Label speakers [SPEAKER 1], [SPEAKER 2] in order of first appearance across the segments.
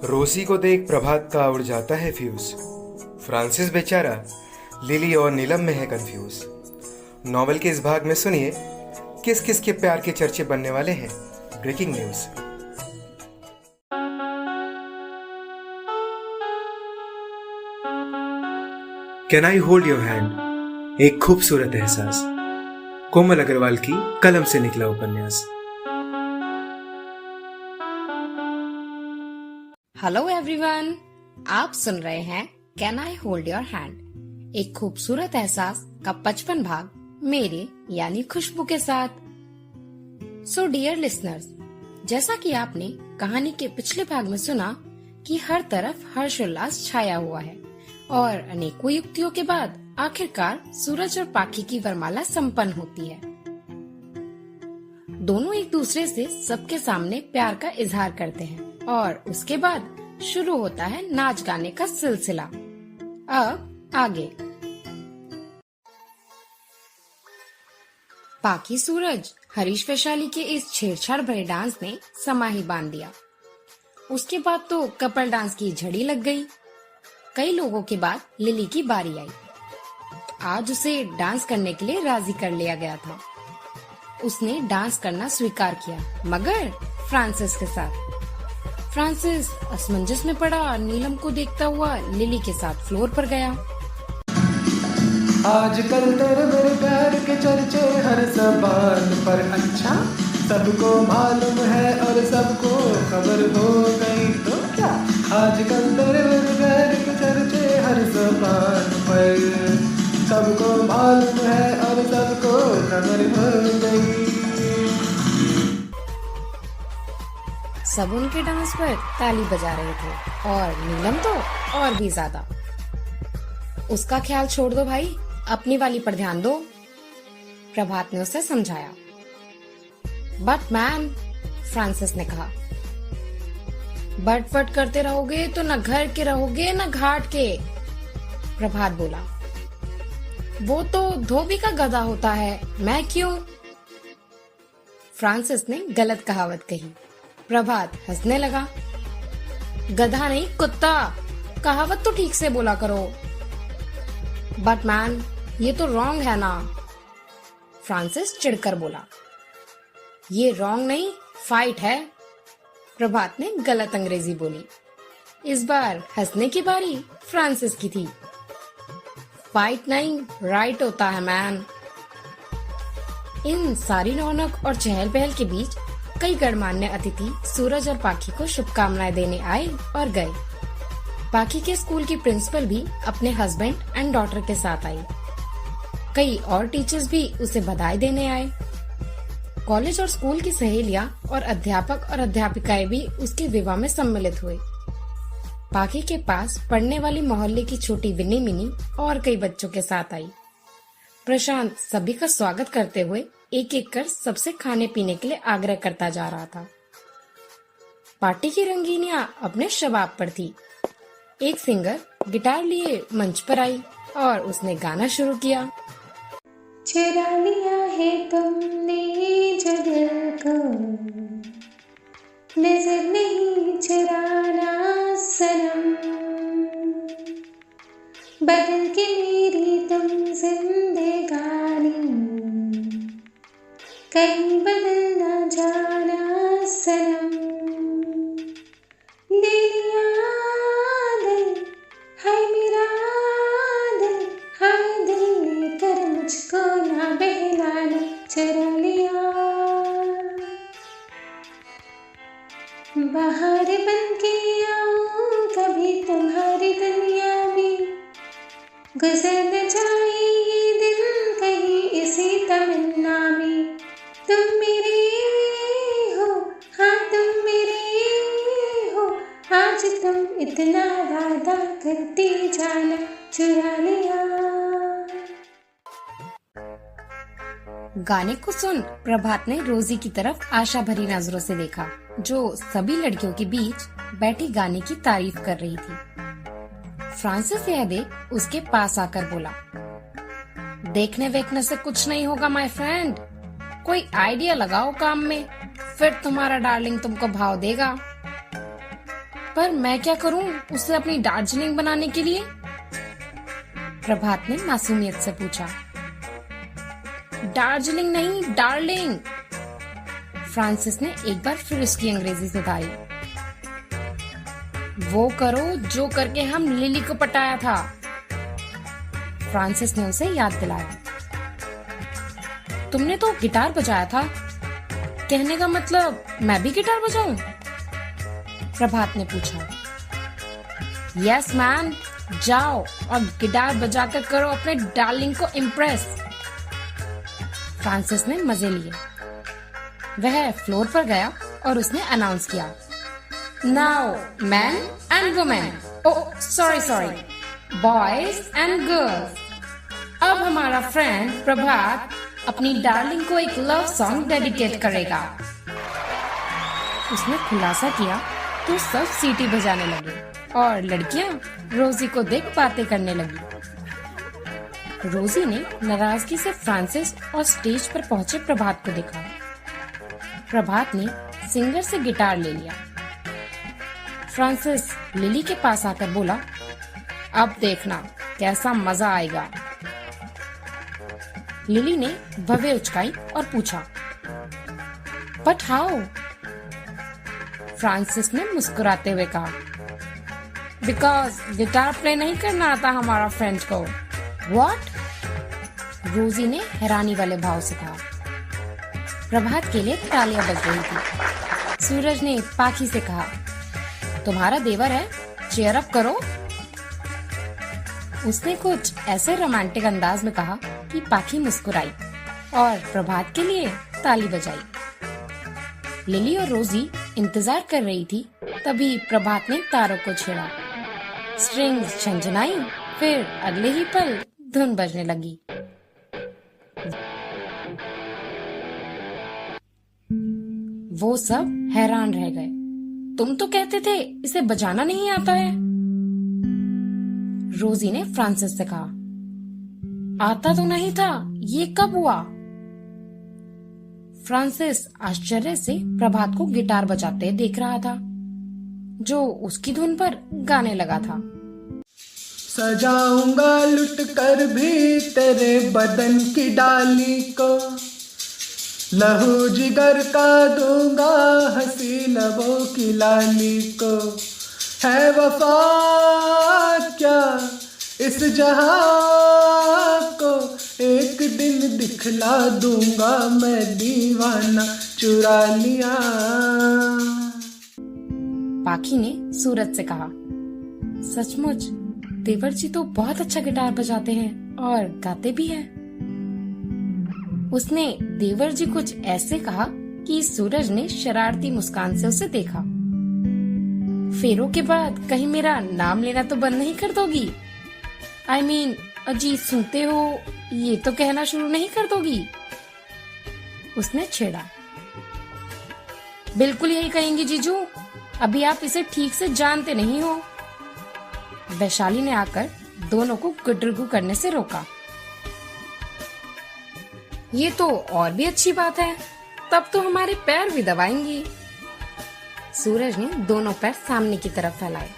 [SPEAKER 1] रोजी को देख प्रभात का उड़ जाता है फ्यूज। फ्रांसिस बेचारा लिली और नीलम में है कंफ्यूज। नॉवेल के इस भाग में सुनिए किस किस के प्यार के चर्चे बनने वाले हैं। Breaking news. Can I hold your hand, एक खूबसूरत एहसास। कोमल अग्रवाल की कलम से निकला उपन्यास।
[SPEAKER 2] हेलो एवरीवन, आप सुन रहे हैं can I hold your hand, एक खूबसूरत एहसास का 55 भाग मेरे यानी खुशबू के साथ। सो डियर लिसनर्स, जैसा कि आपने कहानी के पिछले भाग में सुना कि हर तरफ हर्षोल्लास छाया हुआ है और अनेकों युक्तियों के बाद आखिरकार सूरज और पाखी की वरमाला संपन्न होती है। दोनों एक दूसरे से सबके सामने प्यार का इजहार करते हैं और उसके बाद शुरू होता है नाच गाने का सिलसिला। अब आगे। पाखी सूरज हरीश वैशाली के इस छेड़छाड़ भरे डांस ने समा ही बांध दिया। उसके बाद तो कपल डांस की झड़ी लग गई। कई लोगों के बाद लिली की बारी आई। आज उसे डांस करने के लिए राजी कर लिया गया था। उसने डांस करना स्वीकार किया, मगर फ्रांसिस के साथ। फ्रांसिस असमंजस में पड़ा और नीलम को देखता हुआ लिली के साथ फ्लोर पर गया।
[SPEAKER 3] आजकल तेरे मेरे प्यार के चर्चे हर जबान पर, अच्छा सबको मालूम है और सबको खबर हो गई तो क्या। आजकल तेरे मेरे प्यार के चर्चे हर जबान पर, सबको मालूम है और सबको खबर हो गई।
[SPEAKER 2] सब उनके डांस पर ताली बजा रहे थे और नीलम तो और भी ज्यादा। उसका ख्याल छोड़ दो भाई, अपनी वाली पर ध्यान दो, प्रभात ने उसे समझाया। बट मैन, फ्रांसिस ने कहा, बट करते रहोगे तो न घर के रहोगे न घाट के। प्रभात बोला, वो तो धोबी का गधा होता है, मैं क्यों। फ्रांसिस ने गलत कहावत कही। प्रभात हंसने लगा। गधा नहीं कुत्ता, कहावत तो ठीक से बोला करो। बट मैन, ये तो रॉन्ग है ना, फ्रांसिस चिढ़कर बोला। ये रॉन्ग नहीं, फाइट है, प्रभात ने गलत अंग्रेजी बोली। इस बार हंसने की बारी फ्रांसिस की थी। फाइट नहीं, राइट होता है मैन। इन सारी रौनक और चहल पहल के बीच कई गणमान्य अतिथि सूरज और पाखी को शुभकामनाएं देने आए और गए। पाखी के स्कूल की प्रिंसिपल भी अपने हस्बैंड एंड डॉटर के साथ आई। कई और टीचर्स भी उसे बधाई देने आए। कॉलेज और स्कूल की सहेलियां और अध्यापक और अध्यापिकाएं भी उसके विवाह में सम्मिलित हुए। पाखी के पास पढ़ने वाली मोहल्ले की छोटी विनी मिनी और कई बच्चों के साथ आई। प्रशांत सभी का स्वागत करते हुए एक एक कर सबसे खाने पीने के लिए आग्रह करता जा रहा था। पार्टी की रंगीनियां अपने शबाब पर थी। एक सिंगर गिटार लिए मंच पर आई और उसने गाना शुरू किया।
[SPEAKER 4] चुरा लिया है तुमने जो दिल को, नजर नहीं चुराना सनम, बदल के मेरी तुम जिंदगानी, कहीं बदल ना जाना सनम। ले लिया दिल, हाय मेरा दिल, हाय दिल लेकर मुझको ना बहलाना, चुरा लिया। बाहर बन के आऊं कभी तुम्हारी दुनिया में, गुजर न जाए ये दिन कहीं इसी तमन्ना में। तुम मेरे हो, हाँ तुम मेरे हो, आज तुम इतना वादा करते जाना, चुरा लिया।
[SPEAKER 2] गाने को सुन प्रभात ने रोजी की तरफ आशा भरी नजरों से देखा, जो सभी लड़कियों के बीच बैठी गाने की तारीफ कर रही थी। फ्रांसिस यह देख उसके पास आकर बोला, देखने वेखने से कुछ नहीं होगा माय फ्रेंड, कोई आइडिया लगाओ काम में, फिर तुम्हारा डार्लिंग तुमको भाव देगा। पर मैं क्या करूं उससे अपनी दार्जिलिंग बनाने के लिए? प्रभात ने मासूमियत से पूछा। दार्जिलिंग नहीं, डार्लिंग। फ्रांसिस ने एक बार फिर उसकी अंग्रेजी सुधारी। वो करो जो करके हम लिली को पटाया था। फ्रांसिस ने उसे याद दिलाया। तुमने तो गिटार बजाया था, कहने का मतलब मैं भी गिटार बजाऊं? प्रभात ने पूछा। यस मैन, जाओ और गिटार बजाकर करो अपने डार्लिंग को इम्प्रेस। फ्रांसिस ने मजे लिए। वह फ्लोर पर गया और उसने अनाउंस किया, now man and women, oh sorry, boys and girls, अब हमारा फ्रेंड प्रभात अपनी डार्लिंग को एक लव सॉन्ग डेडिकेट करेगा। उसने खुलासा किया तो सब सीटी बजाने लगे और लड़कियां रोजी को देख बातें करने लगी। रोजी ने नाराजगी से फ्रांसिस और स्टेज पर पहुंचे प्रभात को देखा। प्रभात ने सिंगर से गिटार ले लिया। फ्रांसिस लिली के पास आकर बोला, अब देखना कैसा मजा आएगा। लिली ने भवें उचकाई और पूछा, बट हाउ? फ्रांसिस ने मुस्कुराते हुए कहा, बिकॉज गिटार प्ले नहीं करना आता हमारा फ्रेंड को। व्हाट? रोजी ने हैरानी वाले भाव से कहा। प्रभात के लिए तालियां बज रही थी। सूरज ने पाखी से कहा, तुम्हारा देवर है, चीयर अप करो। उसने कुछ ऐसे रोमांटिक अंदाज में कहा कि पाखी मुस्कुराई और प्रभात के लिए ताली बजाई। लिली और रोजी इंतजार कर रही थी, तभी प्रभात ने तारों को छेड़ा। स्ट्रिंग्स झंझनाई, फिर अगले ही पल धुन बजने लगी। वो सब हैरान रह गए। तुम तो कहते थे इसे बजाना नहीं आता है। रोजी ने फ्रांसिस से कहा, आता तो नहीं था, ये कब हुआ? फ्रांसिस आश्चर्य से प्रभात को गिटार बजाते देख रहा था, जो उसकी धुन पर गाने लगा था।
[SPEAKER 3] सजाऊंगा लुट कर भी तेरे बदन की डाली को, लहू जिगर का दूंगा हंसी लबों की लाली को। है वफा क्या इस जहां को, एक दिन दिखला दूंगा मैं दीवाना चुरा लिया।
[SPEAKER 2] पाखी ने सूरज से कहा, सचमुच देवर जी तो बहुत अच्छा गिटार बजाते हैं और गाते भी हैं। उसने देवर जी कुछ ऐसे कहा कि सूरज ने शरारती मुस्कान से उसे देखा। फेरों के बाद कहीं मेरा नाम लेना तो बंद नहीं कर दोगी? I mean, अजीत सुनते हो ये तो कहना शुरू नहीं कर दोगी? उसने छेड़ा। बिल्कुल यही कहेंगी जीजू, अभी आप इसे ठीक से जानते नहीं हो। वैशाली ने आकर दोनों को गुडरगू करने से रोका। ये तो और भी अच्छी बात है, तब तो हमारे पैर भी दबाएंगी। सूरज ने दोनों पैर सामने की तरफ फैलाए।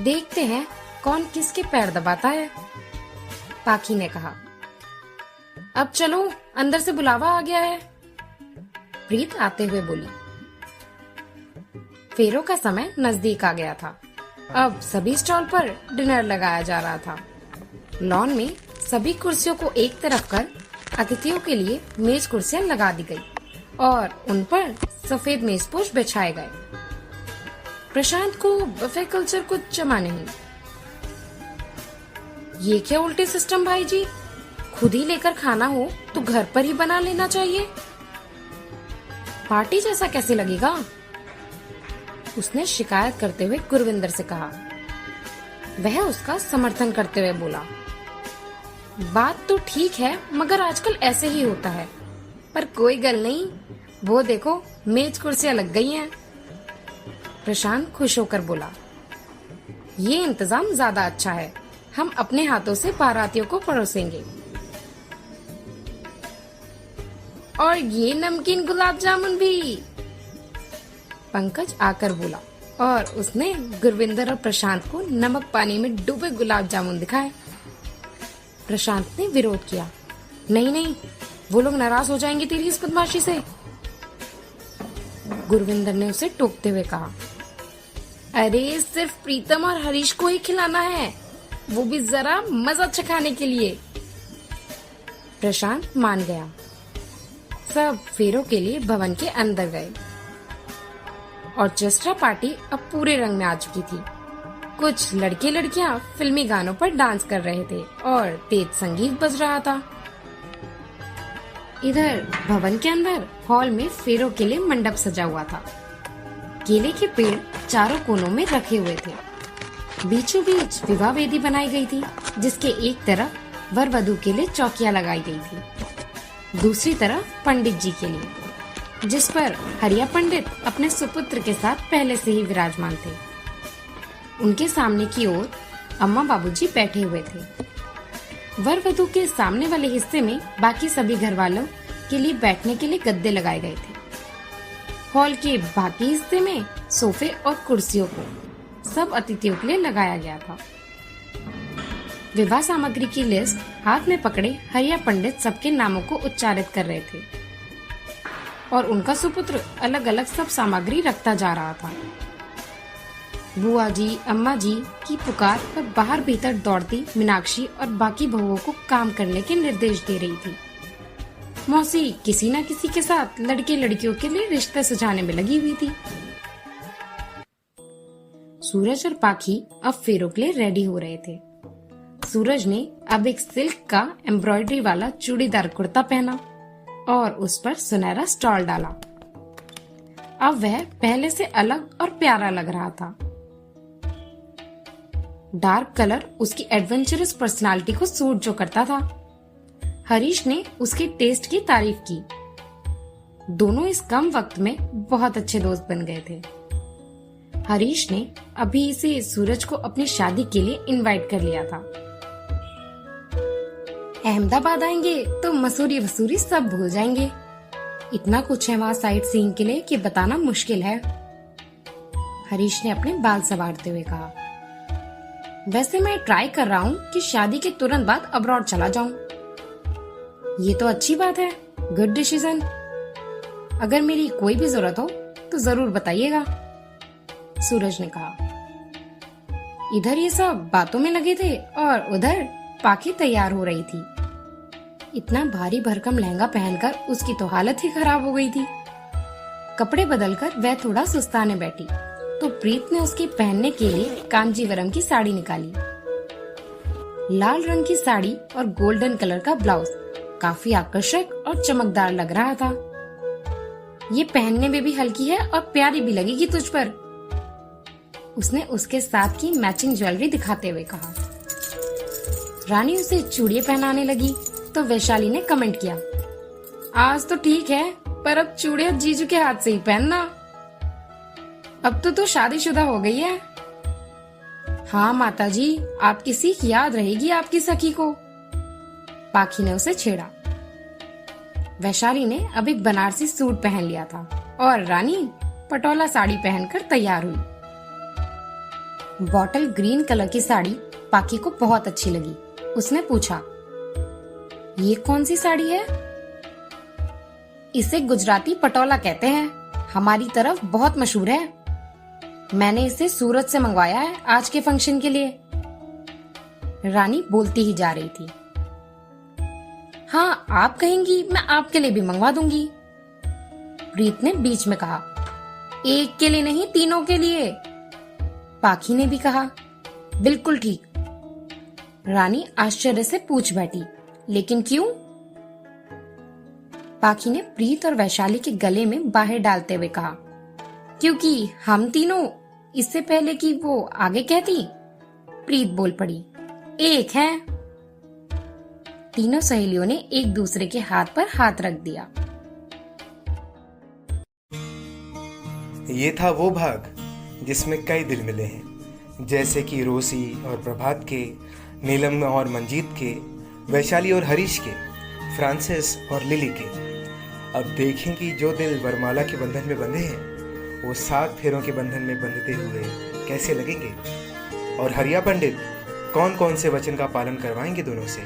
[SPEAKER 2] देखते हैं कौन किसके पैर दबाता है, पाखी ने कहा। अब चलो, अंदर से बुलावा आ गया है, प्रीत आते हुए बोली। फेरों का समय नजदीक आ गया था। अब सभी स्टॉल पर डिनर लगाया जा रहा था। लॉन में सभी कुर्सियों को एक तरफ कर अतिथियों के लिए मेज कुर्सियां लगा दी गई और उन पर सफेद मेजपोश बिछाए गए। प्रशांत को बफे कल्चर कुछ जमा नहीं। ये क्या उल्टे सिस्टम भाई जी, खुद ही लेकर खाना हो तो घर पर ही बना लेना चाहिए। पार्टी जैसा कैसे लगेगा? उसने शिकायत करते हुए गुरविंदर से कहा। वह उसका समर्थन करते हुए बोला, बात तो ठीक है मगर आजकल ऐसे ही होता है। पर कोई गल नहीं, वो देखो मेज कुर्सियां लग गई हैं। प्रशांत खुश होकर बोला, ये इंतजाम ज्यादा अच्छा है, हम अपने हाथों से बारातियों को परोसेंगे। और ये नमकीन गुलाब जामुन भी, पंकज आकर बोला और उसने गुरविंदर और प्रशांत को नमक पानी में डूबे गुलाब जामुन दिखाए। प्रशांत ने विरोध किया, नहीं नहीं, वो लोग नाराज हो जाएंगे तेरी इस बदमाशी से। गुरविंदर ने उसे टोकते हुए कहा, अरे सिर्फ प्रीतम और हरीश को ही खिलाना है, वो भी जरा मजा चखाने के लिए। प्रशांत मान गया। सब फेरों के लिए भवन के अंदर गए और चेस्टा पार्टी अब पूरे रंग में आ चुकी थी। कुछ लड़के लड़कियां फिल्मी गानों पर डांस कर रहे थे और तेज संगीत बज रहा था। इधर भवन के अंदर हॉल में फेरों के लिए मंडप सजा हुआ था। केले के पेड़ चारों कोनों में रखे हुए थे। बीचों बीच विवाह वेदी बनाई गई थी, जिसके एक तरफ वर वधू के लिए चौकियां लगाई गई थी, दूसरी तरफ पंडित जी के लिए, जिस पर हरिया पंडित अपने सुपुत्र के साथ पहले से ही विराजमान थे। उनके सामने की ओर अम्मा बाबूजी बैठे हुए थे। वर वधू के सामने वाले हिस्से में बाकी सभी घर वालों के लिए बैठने के लिए गद्दे लगाए गए थे। हॉल के बाकी हिस्से में सोफे और कुर्सियों को सब अतिथियों के लिए लगाया गया था। विवाह सामग्री की लिस्ट हाथ में पकड़े हरिया पंडित सबके नामों को उच्चारित कर रहे थे और उनका सुपुत्र अलग अलग सब सामग्री रखता जा रहा था। बुआ जी, अम्मा जी की पुकार पर बाहर भीतर दौड़ती मीनाक्षी और बाकी बहुओं को काम करने के निर्देश दे रही थी। मौसी किसी न किसी के साथ लड़के लड़कियों के लिए रिश्ते सुझाने में लगी हुई थी। सूरज और पाखी अब फेरों के लिए रेडी हो रहे थे। सूरज ने अब एक सिल्क का एम्ब्रॉयडरी वाला चूड़ीदार कुर्ता पहना और उस पर सुनहरा स्टॉल डाला। अब वह पहले से अलग और प्यारा लग रहा था। डार्क कलर उसकी एडवेंचरस पर्सनालिटी को सूट जो करता था। हरीश ने उसके टेस्ट की तारीफ की। दोनों इस कम वक्त में बहुत अच्छे दोस्त बन गए थे। हरीश ने अभी इसे सूरज को अपनी शादी के लिए इनवाइट कर लिया था। अहमदाबाद आएंगे तो मसूरी वसूरी सब भूल जाएंगे। इतना कुछ है वहाँ साइट सीइंग के लिए कि बताना मुश्किल है। हरीश ने अपने बाल संवारते हुए कहा, वैसे मैं ट्राई कर रहा हूँ कि शादी के तुरंत बाद अब्रॉड चला जाऊं। ये तो अच्छी बात है, गुड डिसीजन। अगर मेरी कोई भी जरूरत हो तो जरूर बताइएगा, सूरज ने कहा। इधर ये सब बातों में लगे थे और उधर पाखी तैयार हो रही थी। इतना भारी भरकम लहंगा पहनकर उसकी तो हालत ही खराब हो गई थी। कपड़े बदलकर वह थोड़ा सुस्ताने बैठी तो प्रीत ने उसके पहनने के लिए कांजीवरम की साड़ी निकाली। लाल रंग की साड़ी और गोल्डन कलर का ब्लाउज काफी आकर्षक और चमकदार लग रहा था। ये पहनने में भी हल्की है और प्यारी भी लगेगी तुझ पर, उसने उसके साथ की मैचिंग ज्वेलरी दिखाते हुए कहा। रानी उसे चूड़ियां पहनाने लगी तो वैशाली ने कमेंट किया, आज तो ठीक है, पर अब चूड़ियां जीजू के हाथ से ही पहनना। अब तो शादीशुदा हो गई है। हाँ माताजी, आपकी सीख याद रहेगी आपकी सखी को, पाखी ने उसे छेड़ा। वैशाली ने अब एक बनारसी सूट पहन लिया था और रानी पटोला साड़ी पहनकर तैयार हुई। बॉटल ग्रीन कलर की साड़ी पाखी को बहुत अच्छी लगी। उसने पूछा, ये कौन सी साड़ी है? इसे गुजराती पटोला कहते हैं, हमारी तरफ बहुत मशहूर है। मैंने इसे सूरत से मंगवाया है आज के फंक्शन के लिए। रानी बोलती ही जा रही थी। हाँ, आप कहेंगी मैं आपके लिए भी मंगवा दूंगी, प्रीत ने बीच में कहा। एक के लिए नहीं, तीनों के लिए, पाखी ने भी कहा। बिल्कुल ठीक। रानी आश्चर्य से पूछ बैठी, लेकिन क्यों? पाखी ने प्रीत और वैशाली के गले में बाहें डालते हुए कहा, क्योंकि हम तीनों, इससे पहले कि वो आगे कहती, प्रीत बोल पड़ी, एक है। तीनों सहेलियों ने एक दूसरे के हाथ पर हाथ रख दिया।
[SPEAKER 1] ये था वो भाग जिसमें कई दिल मिले हैं, जैसे कि रोसी और प्रभात के, नीलम और मंजीत के, वैशाली और हरीश के, फ्रांसिस और लिली के। अब देखें कि जो दिल वरमाला के बंधन में बंधे हैं वो 7 फेरों के बंधन में बंधते हुए कैसे लगेंगे? और हरिया पंडित कौन कौन से वचन का पालन करवाएंगे दोनों से?